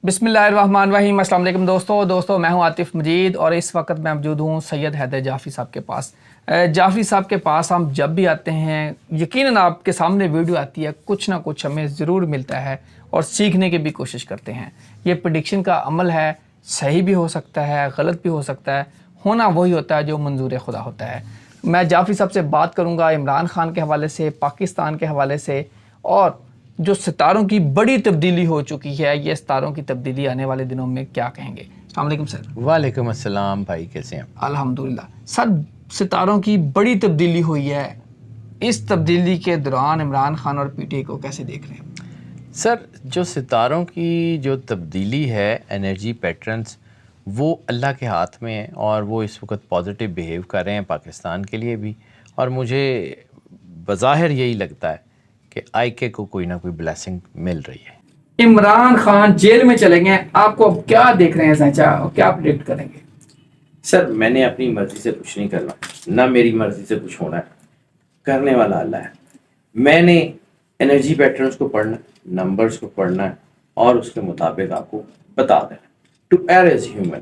بسم اللہ الرحمن الرحیم۔ السلام علیکم دوستوں میں ہوں عاطف مجید اور اس وقت میں موجود ہوں سید حیدر جعفری صاحب کے پاس۔ جعفری صاحب کے پاس ہم جب بھی آتے ہیں یقیناً آپ کے سامنے ویڈیو آتی ہے، کچھ نہ کچھ ہمیں ضرور ملتا ہے اور سیکھنے کی بھی کوشش کرتے ہیں۔ یہ پریڈکشن کا عمل ہے، صحیح بھی ہو سکتا ہے، غلط بھی ہو سکتا ہے، ہونا وہی ہوتا ہے جو منظور خدا ہوتا ہے۔ میں جعفری صاحب سے بات کروں گا عمران خان کے حوالے سے، پاکستان کے حوالے سے، اور جو ستاروں کی بڑی تبدیلی ہو چکی ہے، یہ ستاروں کی تبدیلی آنے والے دنوں میں کیا کہیں گے۔ السلام علیکم سر۔ وعلیکم السلام بھائی، کیسے ہیں؟ الحمدللہ سر، ستاروں کی بڑی تبدیلی ہوئی ہے، اس تبدیلی کے دوران عمران خان اور پی ٹی آئی کو کیسے دیکھ رہے ہیں؟ سر، جو ستاروں کی جو تبدیلی ہے، انرجی پیٹرنز، وہ اللہ کے ہاتھ میں ہیں اور وہ اس وقت پازیٹیو بیہیو کر رہے ہیں پاکستان کے لیے بھی، اور مجھے بظاہر یہی لگتا ہے کہ آئی کے کو کوئی نہ کوئی بلیسنگ مل رہی ہے۔ عمران خان جیل میں چلے گئے، آپ کو اب کیا دیکھ رہے ہیں سانچا، کیا پریڈکٹ کریں گے؟ سر، میں نے اپنی مرضی سے کچھ نہیں کرنا، نہ میری مرضی سے کچھ ہونا ہے، کرنے والا اللہ ہے۔ میں نے انرجی پیٹرنز کو پڑھنا، نمبرز کو پڑھنا ہے اور اس کے مطابق آپ کو بتا دینا۔ ٹو ایئر ایز ہیومن،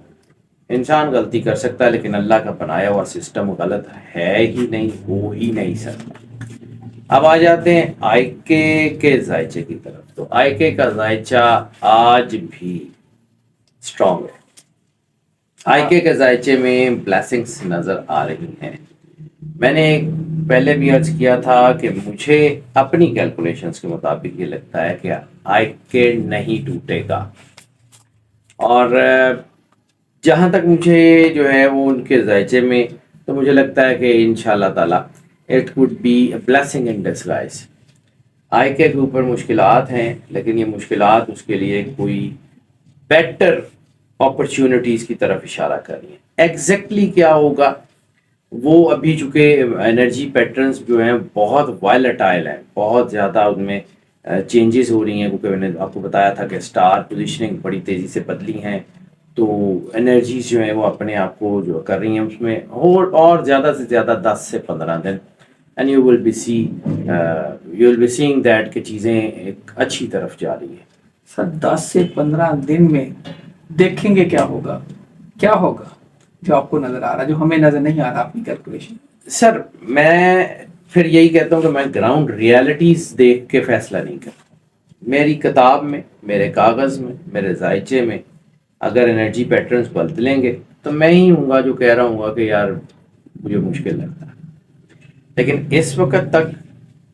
انسان غلطی کر سکتا ہے لیکن اللہ کا بنایا ہوا سسٹم غلط ہے ہی نہیں، ہو ہی نہیں سکتا۔ اب آ جاتے ہیں آئی کے ذائچے کی طرف۔ تو آئی کے کا ذائچہ آج بھی اسٹرانگ ہے۔ آئی کے ذائچے میں بلیسنگز نظر آ رہی ہیں۔ میں نے پہلے بھی عرض کیا تھا کہ مجھے اپنی کیلکولیشنز کے مطابق یہ لگتا ہے کہ آئی کے نہیں ٹوٹے گا، اور جہاں تک مجھے جو ہے وہ ان کے ذائچے میں، تو مجھے لگتا ہے کہ انشاءاللہ تعالی it could be a blessing in disguise. آئی کے اوپر مشکلات ہیں لیکن یہ مشکلات اس کے لیے کوئی بیٹر اپرچونٹیز کی طرف اشارہ کر رہی ہیں۔ ایگزیکٹلی کیا ہوگا وہ ابھی، چونکہ انرجی پیٹرنز جو ہیں بہت وائلٹائل ہیں، بہت زیادہ ان میں چینجز ہو رہی ہیں، کیونکہ میں نے آپ کو بتایا تھا کہ اسٹار پوزیشننگ بڑی تیزی سے بدلی ہیں، تو انرجیز جو ہیں وہ اپنے آپ کو جو کر رہی ہیں اس میں اور زیادہ سے زیادہ 10 سے 15 دن، and you will be seeing that کہ چیزیں ایک اچھی طرف جا رہی ہیں۔ سر 10 سے 15 دن میں دیکھیں گے کیا ہوگا، کیا ہوگا جو آپ کو نظر آ رہا ہے، جو ہمیں نظر نہیں آ رہا اپنی کیلکولیشن؟ سر، میں پھر یہی کہتا ہوں کہ میں گراؤنڈ ریالٹیز دیکھ کے فیصلہ نہیں کرتا۔ میری کتاب میں، میرے کاغذ میں، میرے ذائچے میں اگر انرجی پیٹرنز بدلیں گے تو میں ہی ہوں گا جو کہہ رہا ہوں گا کہ یار مجھے مشکل لگتا ہے۔ لیکن اس وقت تک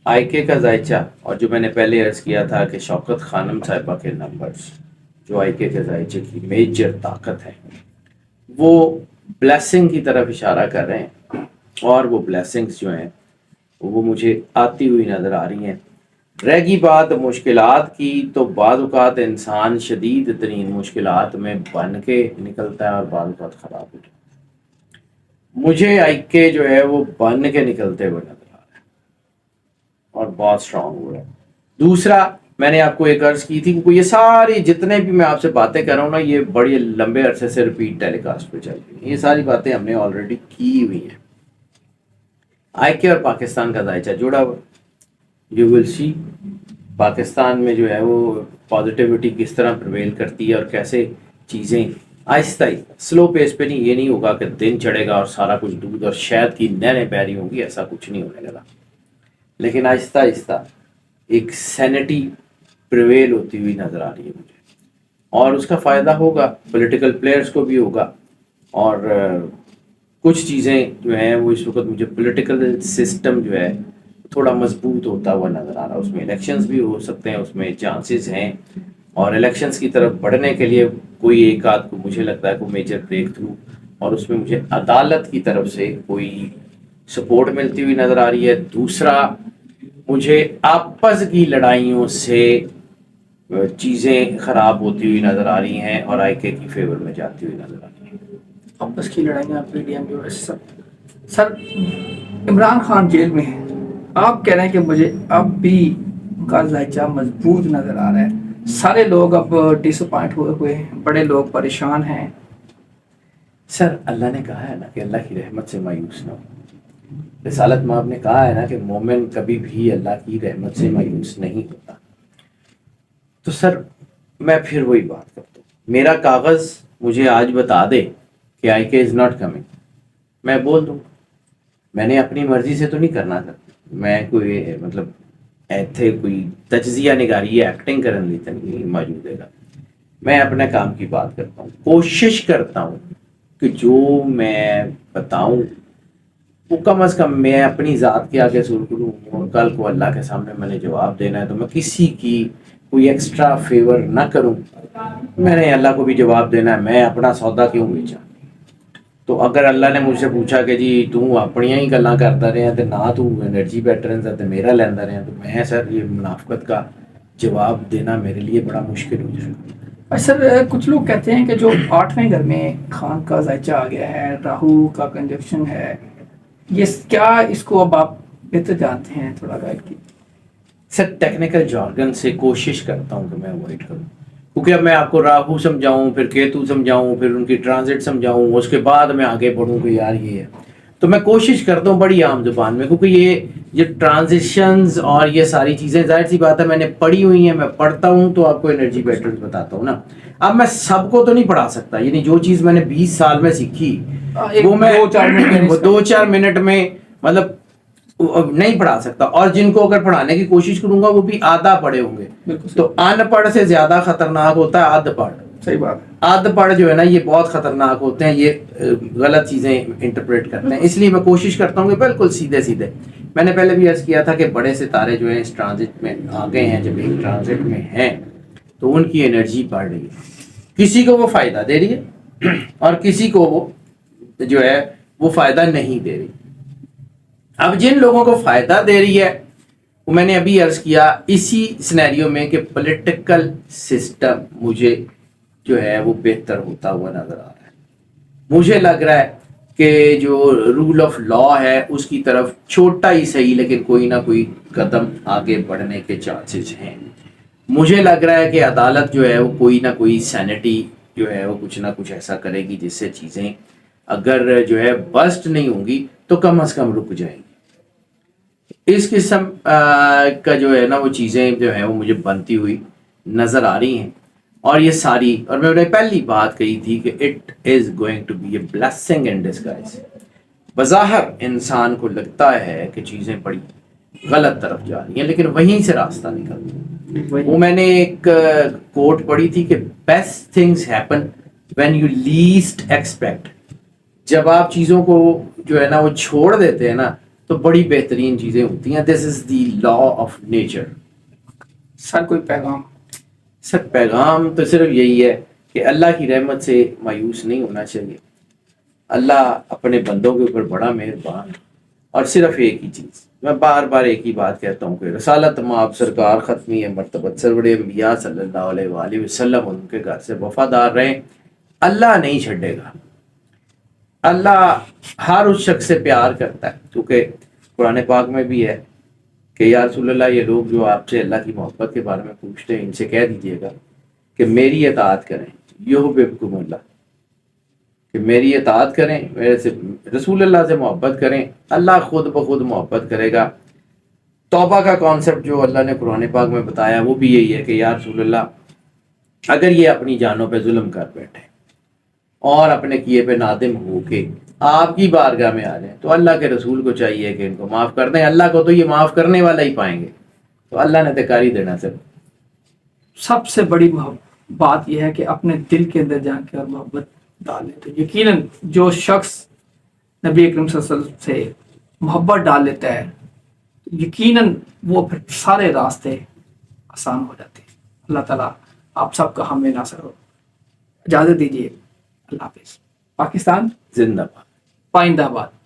آئی کے کا ذائچہ، اور جو میں نے پہلے عرض کیا تھا کہ شوکت خانم صاحبہ کے نمبرز جو آئی کے ذائچے کی میجر طاقت ہے، وہ بلیسنگ کی طرف اشارہ کر رہے ہیں، اور وہ بلیسنگز جو ہیں وہ مجھے آتی ہوئی نظر آ رہی ہیں۔ رہ گی بات مشکلات کی، تو بعض اوقات انسان شدید ترین مشکلات میں بن کے نکلتا ہے اور بعض اوقات خراب ہو جاتا ہے۔ مجھے آئی کے جو ہے وہ بن کے نکلتے ہوئے نظر آ رہا ہے اور بہت اسٹرانگ ہو رہا ہے۔ دوسرا، میں نے آپ کو ایک عرض کی تھی کہ یہ ساری جتنے بھی میں آپ سے باتیں کر رہا ہوں نا، یہ بڑے لمبے عرصے سے ریپیٹ ٹیلی کاسٹ پہ چل رہی ہیں، یہ ساری باتیں ہم نے آلریڈی کی ہوئی ہیں۔ آئی کے اور پاکستان کا ذائچہ جڑا ہوا، یو ول سی پاکستان میں جو ہے وہ پازیٹیوٹی کس طرح پرویل کرتی ہے اور کیسے چیزیں آہستہ ہی سلو پیس پہ، نہیں، یہ نہیں ہوگا کہ دن چڑھے گا اور سارا کچھ دودھ اور شہد کی نہریں بہ رہی ہوں گی، ایسا کچھ نہیں ہونے لگا، لیکن آہستہ آہستہ ایک سینٹی پریویل ہوتی ہوئی نظر آ رہی ہے مجھے، اور اس کا فائدہ ہوگا پولیٹیکل پلیئرز کو بھی ہوگا، اور کچھ چیزیں جو ہیں وہ اس وقت مجھے پولیٹیکل سسٹم جو ہے تھوڑا مضبوط ہوتا ہوا نظر آ رہا ہے۔ اس میں الیکشنز بھی ہو سکتے ہیں، اس میں چانسز ہیں، اور الیکشنز کی طرف بڑھنے کے لیے کوئی ایک آدھ کو مجھے لگتا ہے کوئی میجر بریک تھرو، اور اس میں مجھے عدالت کی طرف سے کوئی سپورٹ ملتی ہوئی نظر آ رہی ہے۔ دوسرا، مجھے آپس کی لڑائیوں سے چیزیں خراب ہوتی ہوئی نظر آ رہی ہیں اور آئی کے کی فیور میں جاتی ہوئی نظر آ رہی ہیں۔ آپس کی لڑائیاں پی ڈی ایم کی وجہ سے۔ سر، عمران خان جیل میں ہیں، آپ کہہ رہے ہیں کہ مجھے اب بھی ان کا ذائچہ مضبوط نظر آ رہا ہے، سارے لوگ اب ڈس اپوائنٹ ہوئے ہیں، بڑے لوگ پریشان ہیں۔ سر، اللہ نے کہا ہے نا کہ اللہ کی رحمت سے مایوس نہ ہو۔ رسالت مآب نے کہا ہے نا کہ مومن کبھی بھی اللہ کی رحمت سے مایوس نہیں ہوتا۔ تو سر، میں پھر وہی بات کرتا ہوں، میرا کاغذ مجھے آج بتا دے کہ آئی کے از ناٹ کمنگ، میں بول دوں، میں نے اپنی مرضی سے تو نہیں کرنا تھا، میں کوئی مطلب ایتھے کوئی تجزیہ نگاری ایکٹنگ کرنے لی تو نہیں موجود ہے گا، میں اپنے کام کی بات کرتا ہوں، کوشش کرتا ہوں کہ جو میں بتاؤں وہ کم از کم میں اپنی ذات کے آگے سر کروں، اور کل کو اللہ کے سامنے میں نے جواب دینا ہے تو میں کسی کی کوئی ایکسٹرا فیور نہ کروں، میں نے اللہ کو بھی جواب دینا ہے، میں اپنا سودا کیوں بیچا؟ تو اگر اللہ نے مجھ سے پوچھا کہ جی تو اپنی ہی گلاں کرتا رہے ہیں تو نہ تو انرجی پیٹرنز ہے تو میرا لینا رہے ہیں، تو میں سر یہ منافقت کا جواب دینا میرے لیے بڑا مشکل ہو جائے گا۔ سر کچھ لوگ کہتے ہیں کہ جو 8ویں گھر میں خان کا ذائچہ آ گیا ہے، راہو کا کنجکشن ہے، یہ کیا اس کو اب آپ بہتر جانتے ہیں، تھوڑا گائڈ کیجیے۔ سر ٹیکنیکل جارگن سے کوشش کرتا ہوں کہ میں اوائڈ کروں، کیونکہ اب میں آپ کو راہو سمجھاؤں، پھر کیتو سمجھاؤں، پھر ان کی ٹرانزٹ سمجھاؤں، اس کے بعد میں آگے بڑھوں کہ یار یہ ہے، تو میں کوشش کرتا ہوں بڑی عام زبان میں، کیونکہ یہ ٹرانزیشنز اور یہ ساری چیزیں ظاہر سی بات ہے میں نے پڑھی ہوئی ہیں، میں پڑھتا ہوں تو آپ کو انرجی پیٹرنز بتاتا ہوں نا۔ اب میں سب کو تو نہیں پڑھا سکتا، یعنی جو چیز میں نے 20 سال میں سیکھی وہ میں 2-4 منٹ میں مطلب نہیں پڑھا سکتا، اور جن کو اگر پڑھانے کی کوشش کروں گا وہ بھی آدھا پڑھے ہوں گے، تو ان پڑھ سے زیادہ خطرناک ہوتا ہے ادھ پڑھ۔ صحیح بات ہے۔ ادھ پڑھ جو ہے نا یہ بہت خطرناک ہوتے ہیں، یہ غلط چیزیں انٹرپریٹ کرتے ہیں، اس لیے میں کوشش کرتا ہوں کہ بالکل سیدھے سیدھے، میں نے پہلے بھی عرض کیا تھا کہ بڑے ستارے جو ہیں اس ٹرانزٹ میں آ گئے ہیں، جب ایک ٹرانزٹ میں ہیں تو ان کی انرجی بڑھ رہی ہے، کسی کو وہ فائدہ دے رہی ہے اور کسی کو وہ جو ہے وہ فائدہ نہیں دے رہی۔ اب جن لوگوں کو فائدہ دے رہی ہے وہ میں نے ابھی عرض کیا اسی سینیریو میں کہ پولیٹیکل سسٹم مجھے جو ہے وہ بہتر ہوتا ہوا نظر آ رہا ہے، مجھے لگ رہا ہے کہ جو رول آف لا ہے اس کی طرف چھوٹا ہی صحیح لیکن کوئی نہ کوئی قدم آگے بڑھنے کے چانسز ہیں، مجھے لگ رہا ہے کہ عدالت جو ہے وہ کوئی نہ کوئی سینٹی جو ہے وہ کچھ نہ کچھ ایسا کرے گی جس سے چیزیں اگر جو ہے بسٹ نہیں ہوں گی تو کم از کم رک جائیں گی۔ اس قسم کا جو ہے نا وہ چیزیں جو ہیں وہ مجھے بنتی ہوئی نظر آ رہی ہیں، اور یہ ساری، اور میں نے پہلی بات کہی تھی کہ it is going to be a blessing in disguise. بظاہر انسان کو لگتا ہے کہ چیزیں بڑی غلط طرف جا رہی ہیں لیکن وہیں سے راستہ نکلتا ہے۔ وہ میں نے ایک کوٹ پڑھی تھی کہ best things happen when you list expect, جب آپ چیزوں کو جو ہے نا وہ چھوڑ دیتے ہیں نا تو بڑی بہترین چیزیں ہوتی ہیں، دس از دی لا آف نیچر۔ سر کوئی پیغام؟ سر پیغام تو صرف یہی ہے کہ اللہ کی رحمت سے مایوس نہیں ہونا چاہیے، اللہ اپنے بندوں کے اوپر بڑا مہربان ہے، اور صرف ایک ہی چیز میں بار بار ایک ہی بات کہتا ہوں کہ رسالت مآب سرکار ختمی مرتبت سرور انبیاء صلی اللہ علیہ وآلہ وسلم ان کے گھر سے وفادار رہیں، اللہ نہیں چھڈے گا، اللہ ہر اس شخص سے پیار کرتا ہے، کیونکہ قرآن پاک میں بھی ہے کہ یا رسول اللہ یہ لوگ جو آپ سے اللہ کی محبت کے بارے میں پوچھتے ہیں ان سے کہہ دیجئے گا کہ میری اطاعت کریں، یحببکم اللہ، کہ میری اطاعت کریں، میرے سے رسول اللہ سے محبت کریں، اللہ خود بخود محبت کرے گا۔ توبہ کا کانسیپٹ جو اللہ نے قرآن پاک میں بتایا وہ بھی یہی ہے کہ یا رسول اللہ اگر یہ اپنی جانوں پہ ظلم کر بیٹھے اور اپنے کیے پہ نادم ہو کے آپ کی بارگاہ میں آ جائیں تو اللہ کے رسول کو چاہیے کہ ان کو معاف کر دیں، اللہ کو تو یہ معاف کرنے والا ہی پائیں گے، تو اللہ نے تکار ہی دینا سر۔ سب سے بڑی بات یہ ہے کہ اپنے دل کے اندر جا کے اور محبت ڈالیں، تو یقیناً جو شخص نبی اکرم صلی اللہ علیہ وسلم سے محبت ڈال لیتا ہے یقیناً وہ پھر سارے راستے آسان ہو جاتے ہیں۔ اللہ تعالیٰ آپ سب کا ہمیں ناصر ہو۔ اجازت دیجیے، اللہ حافظ۔ پاکستان زندہ باد، پائندہ باد۔